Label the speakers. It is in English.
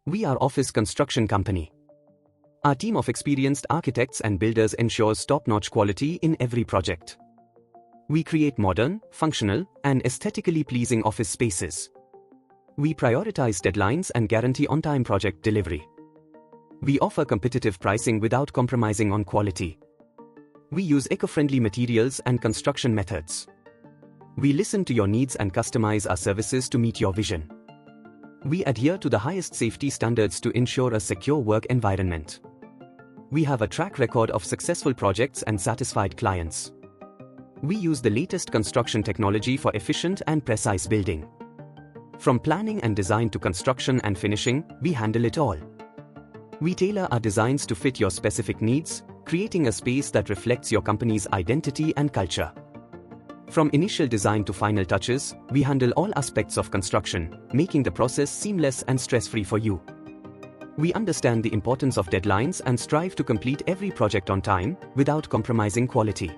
Speaker 1: We are office construction company. Our team of experienced architects and builders ensures top-notch quality in every project. We create modern, functional, and aesthetically pleasing office spaces. We prioritize deadlines and guarantee on-time project delivery. We offer competitive pricing without compromising on quality. We use eco-friendly materials and construction methods. We listen to your needs and customize our services to meet your vision. We adhere to the highest safety standards to ensure a secure work environment. We have a track record of successful projects and satisfied clients. We use the latest construction technology for efficient and precise building. From planning and design to construction and finishing, we handle it all. We tailor our designs to fit your specific needs, creating a space that reflects your company's identity and culture. From initial design to final touches, we handle all aspects of construction, making the process seamless and stress-free for you. We understand the importance of deadlines and strive to complete every project on time, without compromising quality.